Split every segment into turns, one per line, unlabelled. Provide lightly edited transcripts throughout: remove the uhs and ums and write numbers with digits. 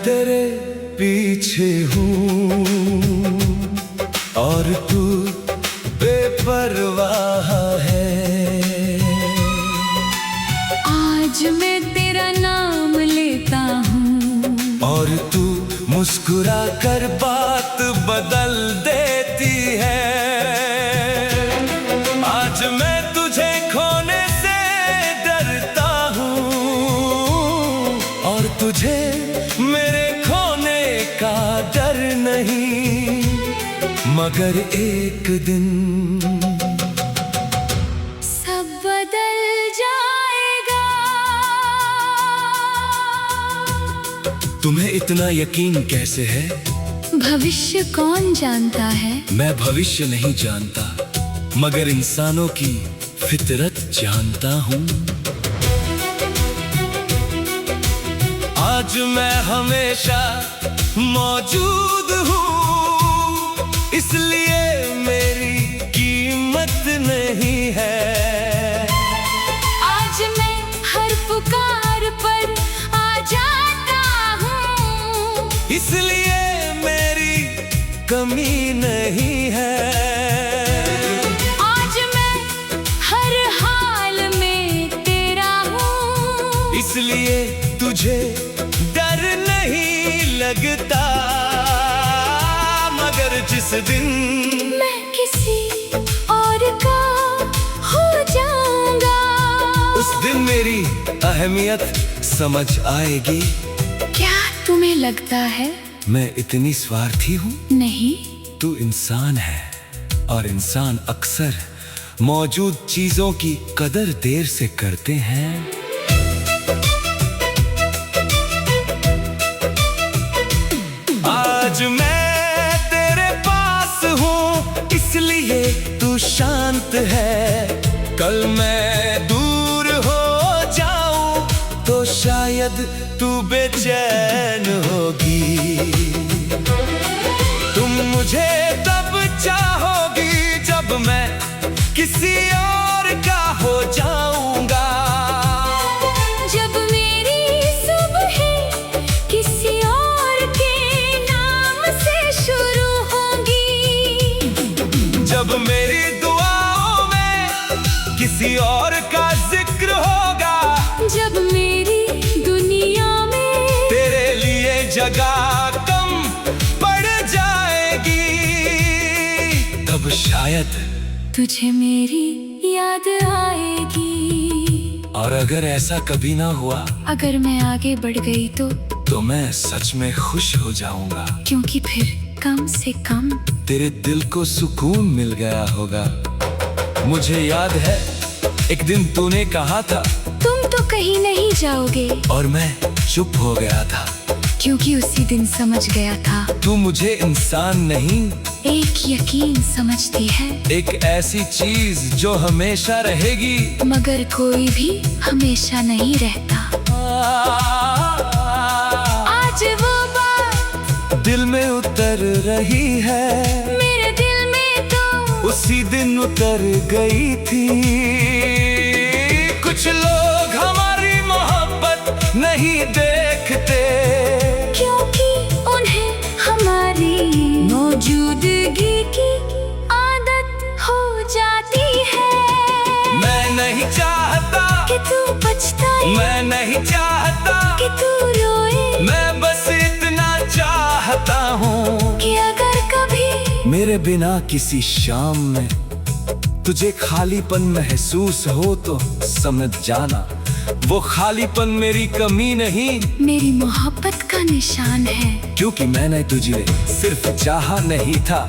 तेरे पीछे हूँ और तू बेपरवाह है।
आज मैं तेरा नाम लेता हूँ
और तू मुस्कुरा कर बात बदल देती है। आज मैं तुझे खोने से डरता हूँ और तुझे मेरे खोने का डर नहीं। मगर एक दिन
सब बदल जाएगा।
तुम्हें इतना यकीन कैसे है?
भविष्य कौन जानता है?
मैं भविष्य नहीं जानता, मगर इंसानों की फितरत जानता हूँ। आज मैं हमेशा मौजूद हूँ, इसलिए मेरी कीमत नहीं है।
आज मैं हर पुकार पर आ जाता हूँ,
इसलिए मेरी कमी नहीं है।
आज मैं हर हाल में तेरा हूँ,
इसलिए तुझे डर नहीं लगता। मगर जिस दिन
मैं किसी और का हो जाऊंगा,
उस दिन मेरी अहमियत समझ आएगी।
क्या तुम्हें लगता है
मैं इतनी स्वार्थी हूँ?
नहीं,
तू इंसान है और इंसान अक्सर मौजूद चीजों की कदर देर से करते हैं। आज मैं तेरे पास हूँ, इसलिए तू शांत है। कल मैं दूर हो जाऊं तो शायद तू बेचैन होगी। तुम मुझे तब चाहोगी जब मैं किसी और का हो जाऊंगा।
जब मेरी सुबह किसी और के नाम से शुरू होगी,
जब मेरी दुआओं में किसी और का जिक्र होगा,
जब मेरी दुनिया में
तेरे लिए जगह कम पड़ जाएगी, तब शायद
तुझे मेरी याद आएगी।
और अगर ऐसा कभी ना हुआ,
अगर मैं आगे बढ़ गई
तो मैं सच में खुश हो जाऊंगा,
क्योंकि फिर कम से कम
तेरे दिल को सुकून मिल गया होगा। मुझे याद है एक दिन तूने कहा था
तुम तो कहीं नहीं जाओगे,
और मैं चुप हो गया था,
क्योंकि उसी दिन समझ गया था
तू मुझे इंसान नहीं,
एक यकीन समझती है।
एक ऐसी चीज जो हमेशा रहेगी।
मगर कोई भी हमेशा नहीं रहता। आज वो बात
दिल में उतर रही है,
मेरे दिल में तो
उसी दिन उतर गई थी। कुछ लोग हमारी मोहब्बत नहीं देखते,
क्योंकि उन्हें हमारी मौजूदगी की आदत हो जाती है।
मैं नहीं चाहता
कि तू पछताए,
मैं नहीं चाहता
कि तू रोए,
मैं बस इतना चाहता हूँ
कि अगर कभी
मेरे बिना किसी शाम में तुझे खालीपन महसूस हो तो समझ जाना, वो खालीपन मेरी कमी नहीं,
मेरी मोहब्बत का निशान है।
क्योंकि मैंने तुझे सिर्फ चाहा नहीं था,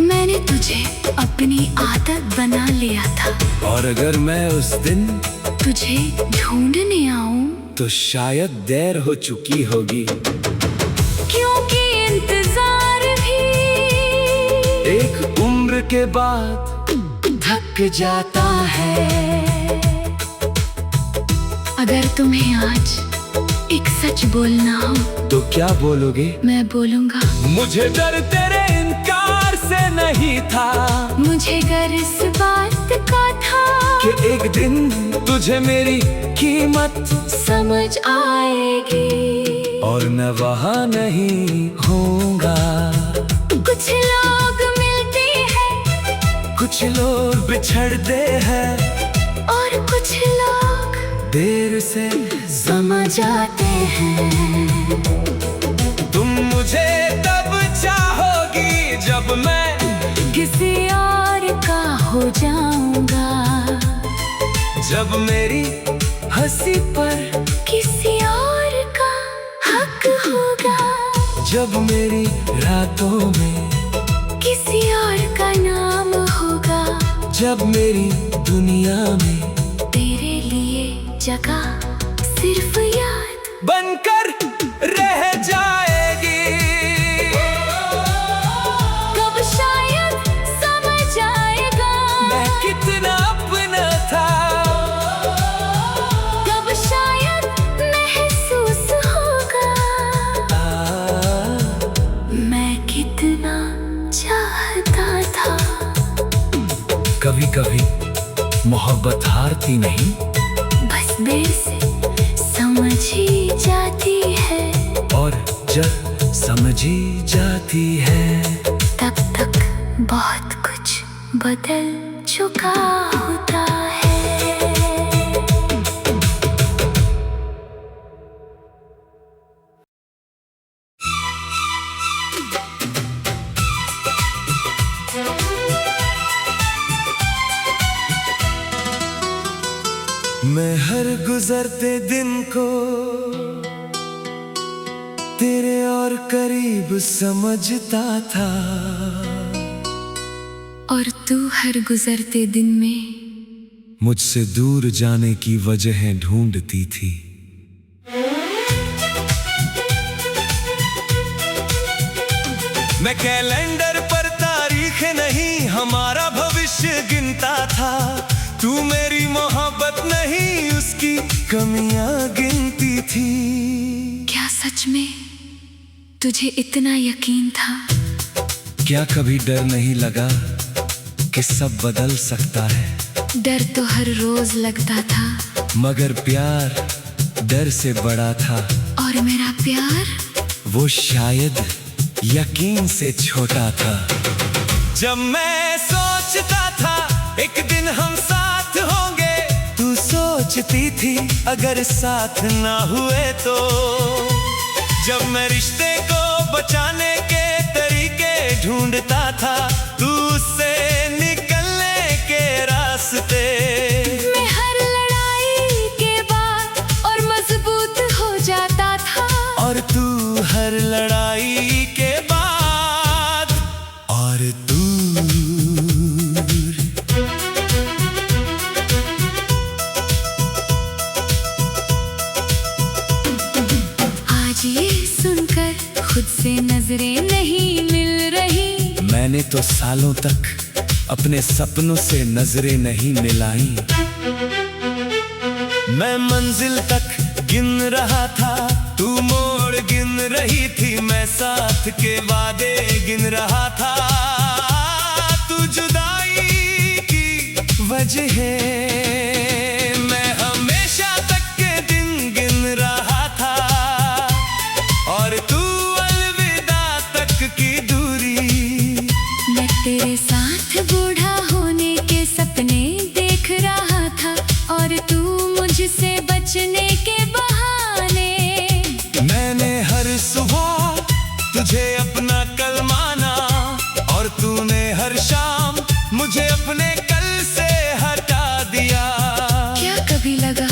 मैंने तुझे अपनी आदत बना लिया था।
और अगर मैं उस दिन
तुझे ढूंढने आऊं
तो शायद देर हो चुकी होगी,
क्योंकि इंतजार भी
एक उम्र के बाद थक जाता है।
अगर तुम्हें आज एक सच बोलना हो
तो क्या बोलोगे?
मैं बोलूंगा,
मुझे डर तेरे इनकार से नहीं था,
मुझे गर इस बात का था
कि एक दिन तुझे मेरी कीमत
समझ आएगी।
और मैं वहाँ नहीं होऊंगा।
कुछ लोग मिलते हैं,
कुछ लोग बिछड़ते हैं,
और कुछ लोग
देर से
समझ आते हैं।
तुम मुझे तब चाहोगी जब मैं
किसी और का हो जाऊंगा,
जब मेरी हंसी पर
किसी और का हक होगा,
जब मेरी रातों में
किसी और का नाम होगा,
जब मेरी दुनिया में
तेरे लिए जगह सिर्फ याद
बनकर रह जाएगी।
कब शायद समझ आएगा
मैं कितना अपना था,
कब शायद महसूस होगा मैं कितना चाहता था।
कभी कभी मोहब्बत हारती नहीं,
बस देर से समझ ही जाती है,
और जब समझी जाती है
तब तक बहुत कुछ बदल चुका होता है।
मैं हर गुजरते दिन को तेरे और करीब समझता था,
और तू हर गुजरते दिन में
मुझसे दूर जाने की वजहें ढूंढती थी। मैं कैलेंडर पर तारीख नहीं हमारा भविष्य गिनता था, तू मेरी मोहब्बत नहीं उसकी कमियां गिनती थी।
क्या सच में तुझे इतना यकीन था?
क्या कभी डर नहीं लगा कि सब बदल सकता है?
डर तो हर रोज लगता था,
मगर प्यार डर से बड़ा था,
और मेरा प्यार
वो शायद यकीन से छोटा था। जब मैं सोचता था एक दिन हम साथ होंगे, तू सोचती थी अगर साथ ना हुए तो। जब मैं रिश्ते को बचाने के तरीके ढूंढता था, तू उससे निकलने के रास्ते।
मैं हर लड़ाई के बाद और मजबूत हो जाता था,
और तू हर लड़ाई के बाद और दूर।
आज ये सुनकर खुद से नजरें नहीं मिल रही।
मैंने तो सालों तक अपने सपनों से नजरें नहीं मिलाई। मैं मंजिल तक गिन रहा था, तू मोड़ गिन रही थी, मैं साथ के वादे गिन रहा था। तू जुदाई की वजह मैं हमेशा तक के दिन गिन रहा था, और तू अलविदा तक की दूरी।
मैं तेरे साथ बूढ़ा होने के सपने देख रहा था, और तू मुझसे बचने के बहाने।
मैंने हर सुबह तुझे अपना कल माना, और तूने हर शाम मुझे अपने कल से हटा दिया।
क्या कभी लगा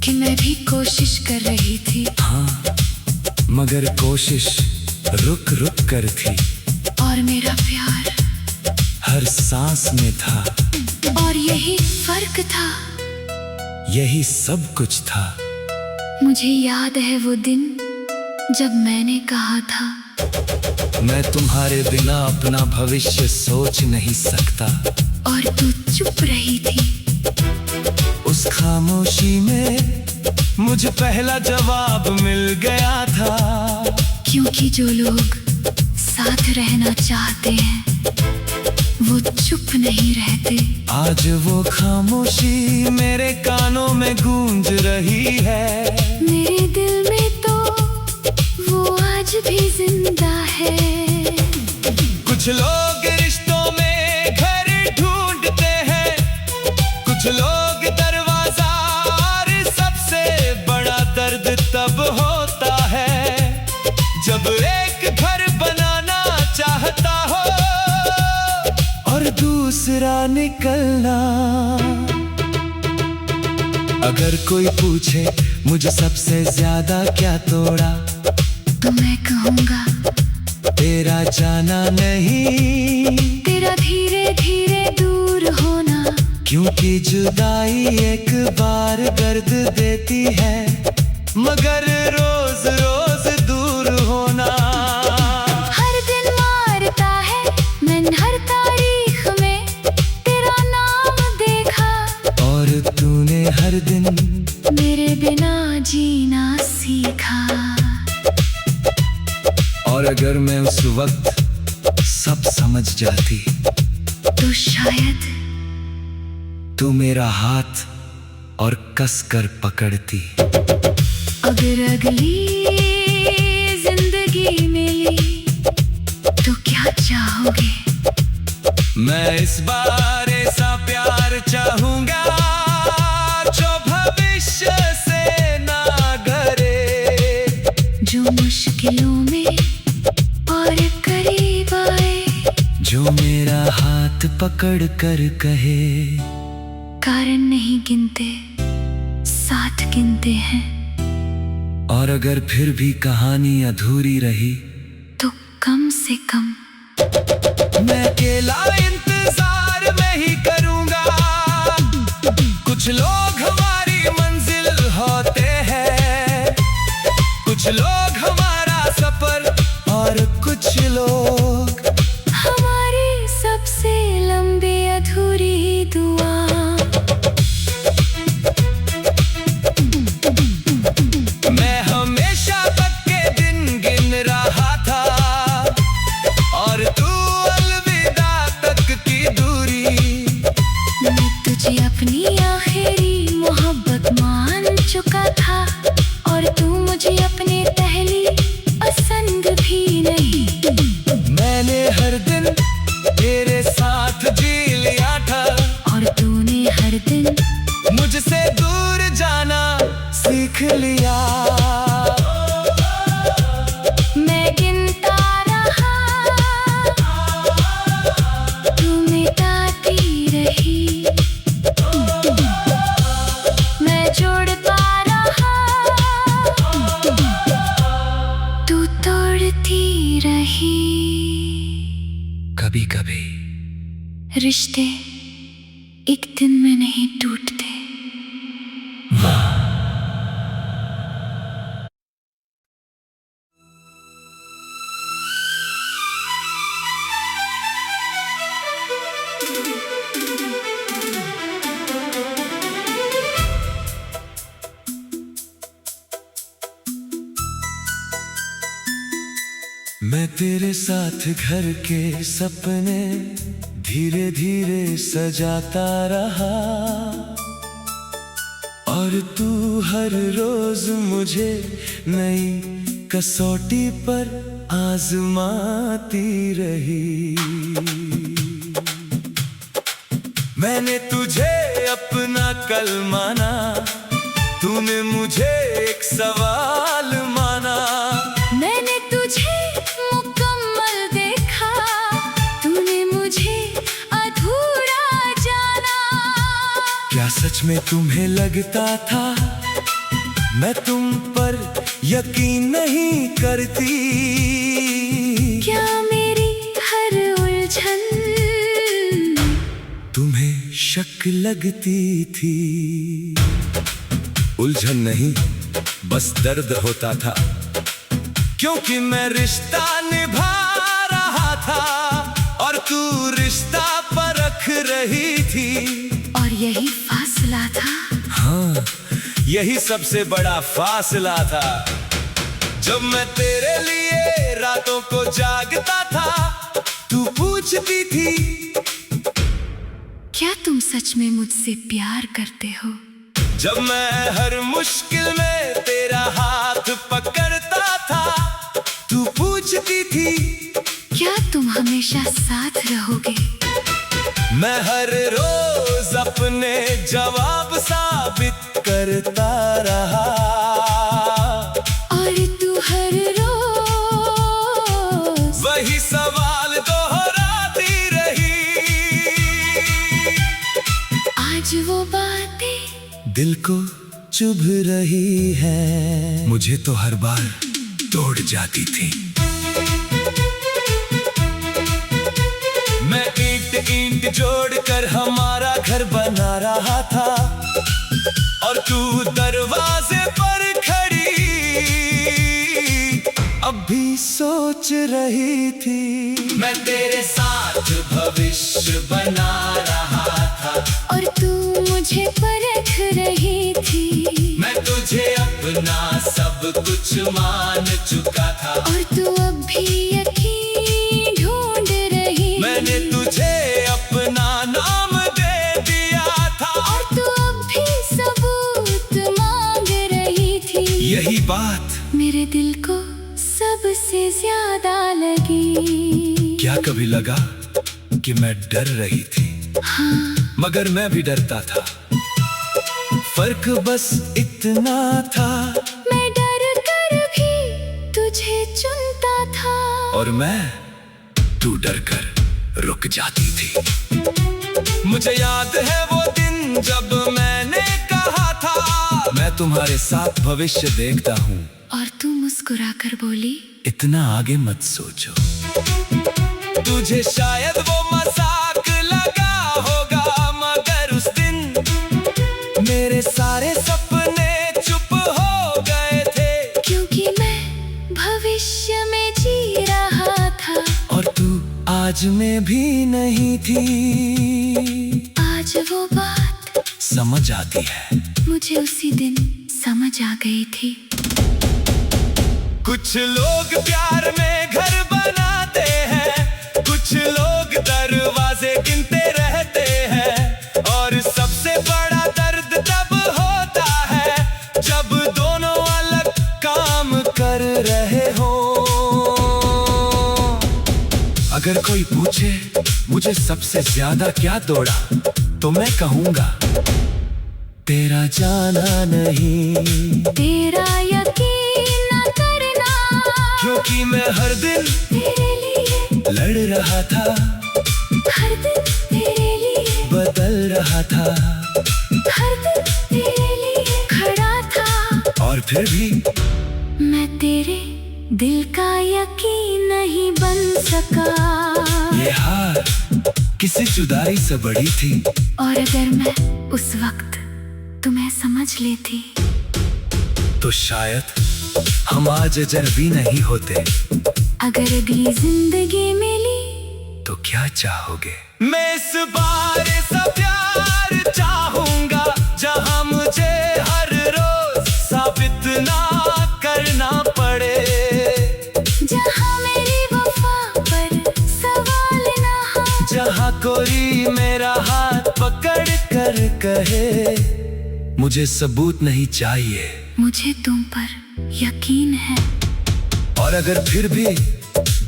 कि मैं भी कोशिश कर रही थी?
हाँ, मगर कोशिश रुक रुक कर थी,
और मेरा प्यार
हर सांस में था।
और यही फर्क था।
यही सब कुछ था।
मुझे याद है वो दिन जब मैंने कहा था,
मैं तुम्हारे बिना अपना भविष्य सोच नहीं सकता।
और तू चुप रही थी।
उस खामोशी में मुझे पहला जवाब मिल गया था।
क्योंकि जो लोग साथ रहना चाहते हैं वो चुप नहीं रहते।
आज वो खामोशी मेरे कानों में गूंज रही है।
मेरे दिल में तो आज भी जिंदा है।
कुछ लोग रिश्तों में घर ढूंढते हैं, कुछ लोग दरवाजा, और सबसे बड़ा दर्द तब होता है जब एक घर बनाना चाहता हो और दूसरा निकलना। अगर कोई पूछे मुझे सबसे ज्यादा क्या तोड़ा,
तो मैं कहूँगा
तेरा जाना नहीं,
तेरा धीरे धीरे दूर होना।
क्योंकि जुदाई एक बार दर्द देती है, मगर रोज रोज दूर होना
हर दिन मारता है। मैंने हर तारीख में तेरा नाम देखा,
और तूने हर दिन
मेरे बिना जीना सीखा।
और अगर मैं उस वक्त सब समझ जाती,
तो शायद
तू मेरा हाथ और कस कर पकड़ती।
अगर अगली जिंदगी मिली तो क्या चाहोगे?
मैं इस बार ऐसा प्यार चाहूंगा जो भविष्य से ना डरे,
जो मुश्किलों में और करीब आए,
जो मेरा हाथ पकड़ कर कहे
कारण नहीं गिनते, साथ गिनते हैं।
और अगर फिर भी कहानी अधूरी रही,
तो कम से कम
मैं अकेला इंतजार में ही करूंगा। कुछ लोग हमारी मंजिल होते हैं, कुछ लोग हमारा सफर, और कुछ लोग
हमारी सबसे लंबी अधूरी दुआ।
मैं हमेशा तक के दिन गिन रहा था, और तू अलविदा तक की दूरी।
मैं तुझे अपनी आखिरी मोहब्बत मान चुका था, और तू मुझे अपनी पहली पसंद भी नहीं।
मैंने हर दिन तेरे साथ जी लिया था,
और तूने हर दिन
मुझसे दूर जाना सीख लिया।
मैं गिनता रहा, तू मिटाती रही। मैं जोड़ता रहा, तू तोड़ती रही।
कभी कभी
रिश्ते एक दिन में नहीं टूटते।
मैं तेरे साथ घर के सपने धीरे धीरे सजाता रहा, और तू हर रोज मुझे नई कसौटी पर आजमाती रही। मैंने तुझे अपना कल माना, तूने मुझे एक सवाल माना।
मैंने तुझे मुकम्मल देखा, तूने मुझे अधूरा जाना।
क्या सच में तुम्हें लगता था मैं तुम पर यकीन नहीं करती?
क्या मेरी हर उलझन
तुम्हें शक लगती थी? उलझन नहीं, बस दर्द होता था, क्योंकि मैं रिश्ता निभा रहा था और तू रिश्ता परख रही थी।
और यही फासला था।
हाँ, यही सबसे बड़ा फासला था। जब मैं तेरे लिए रातों को जागता था, तू पूछती थी
क्या तुम सच में मुझसे प्यार करते हो?
जब मैं हर मुश्किल में तेरा हाथ पकड़ता था, तू पूछती थी,
क्या तुम हमेशा साथ रहोगे?
मैं हर रोज अपने जवाब साबित करता रहा,
और तू हर रोज
वही सवाल दोहराती रही।
आज वो बातें
दिल को चुभ रही है, मुझे तो हर बार तोड़ जाती थी। मैं ईंट ईंट जोड़कर हमारा घर बना रहा था, और तू दरवाजे पर खड़ी अब भी सोच रही थी। मैं तेरे साथ भविष्य बना रहा था,
और तू मुझे परख रही थी।
मैं तुझे अपना सब कुछ मान चुका था,
और तू अब भी यकीन ढूंढ रही।
मैंने तुझे अपना नाम दे दिया था,
और तू अब भी सबूत मांग रही थी।
यही बात
मेरे दिल को सबसे ज्यादा लगी।
क्या कभी लगा कि मैं डर रही थी?
हाँ,
मगर मैं भी डरता था, फर्क बस इतना था।
मैं डर कर भी तुझे चुनता था,
और मैं, तू डर कर रुक जाती थी। मुझे याद है वो दिन जब मैंने कहा था, मैं तुम्हारे साथ भविष्य देखता हूँ।
और तू मुस्कुराकर बोली,
इतना आगे मत सोचो। तुझे शायद वो मजाक लगा होगा, मगर उस दिन मेरे सारे सपने चुप हो गए थे।
क्योंकि मैं भविष्य में जी रहा था,
और तू आज में भी नहीं थी।
आज वो बात
समझ आती है,
मुझे उसी दिन समझ आ गई थी।
कुछ लोग प्यार में घर बनाते हैं, कुछ लोग दरवाजे गिनते रहते हैं, और सबसे बड़ा दर्द तब होता है जब दोनों अलग काम कर रहे हो। अगर कोई पूछे मुझे सबसे ज्यादा क्या दौड़ा, तो मैं कहूँगा तेरा जाना नहीं,
तेरा यकीन न करना।
क्योंकि मैं हर दिन
तेरे लिए
लड़ रहा था,
हर दिन तेरे लिए
बदल रहा था,
हर दिन तेरे लिए खड़ा था।
और फिर भी
मैं तेरे दिल का यकीन नहीं बन सका।
ये हार किसी जुदाई से बड़ी थी।
और अगर मैं उस वक्त तुम्हें समझ लेती,
तो शायद हम आज अजनबी नहीं होते।
अगर अगली जिंदगी मिली,
तो क्या चाहोगे? मैं इस बार ऐसा प्यार चाहूंगा जहां मुझे हर रोज साबित ना करना पड़े,
जहां मेरी वफा पर सवाल ना हो,
जहां कोई मेरा हाथ पकड़ कर कहे मुझे सबूत नहीं चाहिए।
मुझे तुम पर यकीन है।
और अगर फिर भी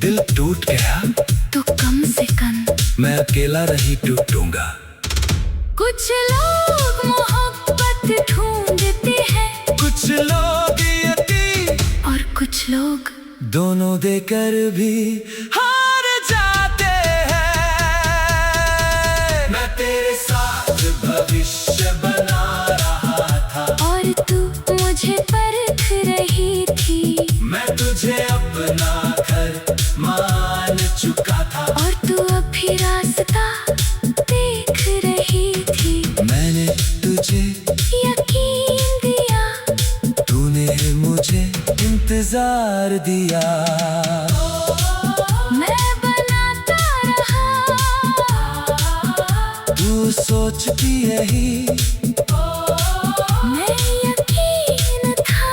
दिल टूट गया,
तो कम से कम
मैं अकेला नहीं टूटूंगा।
कुछ लोग मोहब्बत ढूंढते हैं,
कुछ लोग यकीन,
और कुछ लोग
दोनों देकर भी हार जाते हैं। मैं तेरे साथ भविष्य बना रहा था,
और तू मुझे परख रही थी।
मैं तुझे अपना घर मान चुका था,
और तू अभी रास्ता देख रही थी।
मैंने तुझे
यकीन दिया,
तूने मुझे इंतजार दिया।
मैं बनाता रहा,
तू सोचती यही,
मैं यकीन था।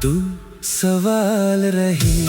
तू सवाल रही।